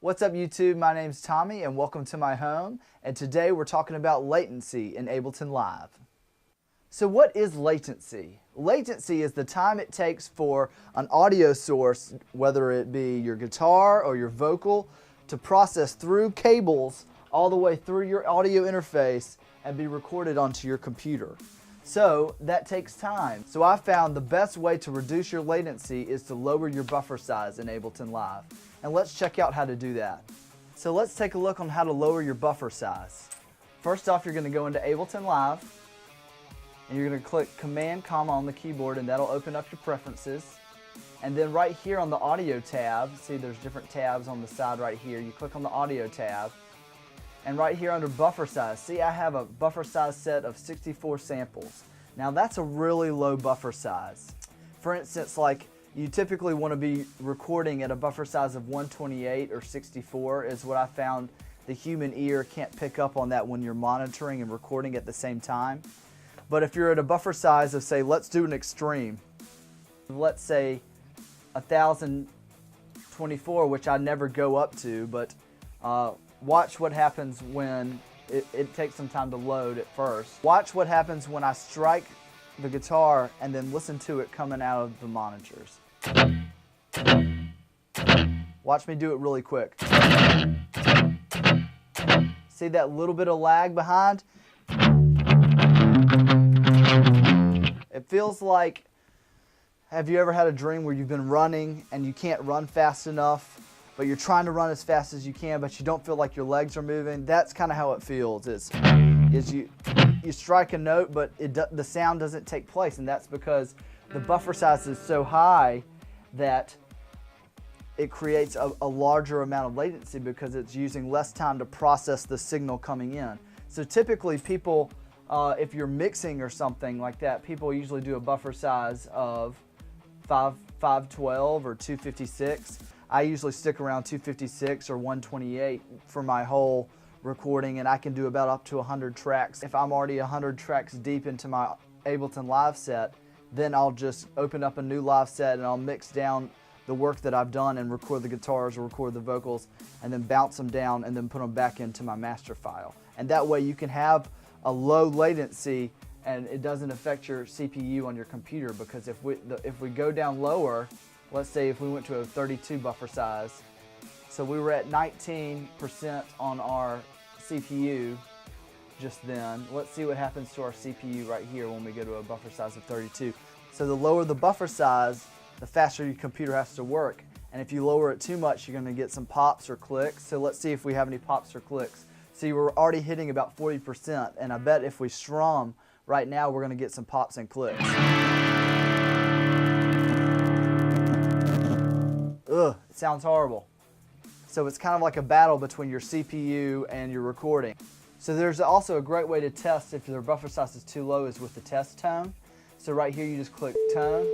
What's up YouTube? My name's Tommy and welcome to my home, and today we're talking about latency in Ableton Live. So what is latency? Latency is the time it takes for an audio source, whether it be your guitar or your vocal, to process through cables all the way through your audio interface and be recorded onto your computer. So that takes time. So I found the best way to reduce your latency is to lower your buffer size in Ableton Live. And let's check out how to do that. So let's take a look on how to lower your buffer size. First off, you're going to go into Ableton Live and you're going to click Command, on the keyboard, and that'll open up your preferences. And then right here on the audio tab, see there's different tabs on the side right here. You click on the audio tab. And right here under buffer size, see I have a buffer size set of 64 samples. Now that's a really low buffer size. For instance, like you typically want to be recording at a buffer size of 128 or 64 is what I found. The human ear can't pick up on that when you're monitoring and recording at the same time. But if you're at a buffer size of, say, let's do an extreme. Let's say 1024, which I never go up to, but watch what happens when it takes some time to load at first. Watch what happens when I strike the guitar and then listen to it coming out of the monitors. Watch me do it really quick. See that little bit of lag behind? It feels like, have you ever had a dream where you've been running and you can't run fast enough, but you're trying to run as fast as you can, but you don't feel like your legs are moving? That's kind of how it feels. Is you strike a note, but the sound doesn't take place, and that's because the buffer size is so high that it creates a larger amount of latency because it's using less time to process the signal coming in. So typically people, if you're mixing or something like that, people usually do a buffer size of 512 or 256. I usually stick around 256 or 128 for my whole recording, and I can do about up to 100 tracks. If I'm already 100 tracks deep into my Ableton Live set, then I'll just open up a new live set and I'll mix down the work that I've done and record the guitars or record the vocals and then bounce them down and then put them back into my master file. And that way you can have a low latency and it doesn't affect your CPU on your computer, because if we go down lower, let's say if we went to a 32 buffer size, so we were at 19% on our CPU just then. Let's see what happens to our CPU right here when we go to a buffer size of 32. So the lower the buffer size, the faster your computer has to work. And if you lower it too much, you're going to get some pops or clicks. So let's see if we have any pops or clicks. See, we're already hitting about 40%, and I bet if we strum right now, we're going to get some pops and clicks. Ugh, it sounds horrible. So it's kind of like a battle between your CPU and your recording. So there's also a great way to test if your buffer size is too low is with the test tone. So right here you just click tone.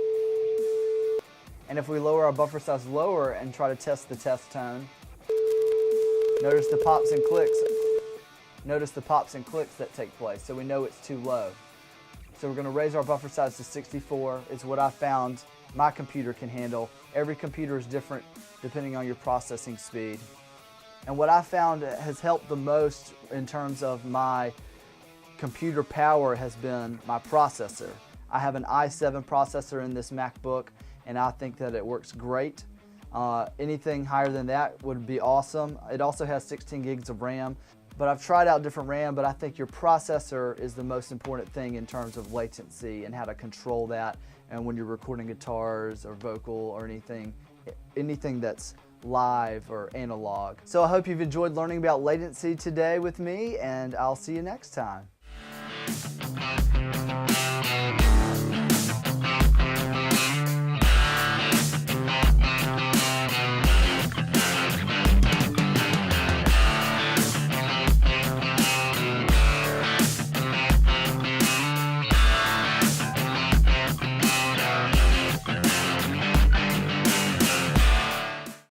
And if we lower our buffer size lower and try to test the test tone, notice the pops and clicks. Notice the pops and clicks that take place, so we know it's too low. So we're going to raise our buffer size to 64. It's what I found my computer can handle. Every computer is different depending on your processing speed. And what I found has helped the most in terms of my computer power has been my processor. I have an i7 processor in this MacBook, and I think that it works great. Anything higher than that would be awesome. It also has 16 gigs of RAM. But I've tried out different RAM, but I think your processor is the most important thing in terms of latency and how to control that, and when you're recording guitars or vocal or anything that's live or analog. So I hope you've enjoyed learning about latency today with me, and I'll see you next time.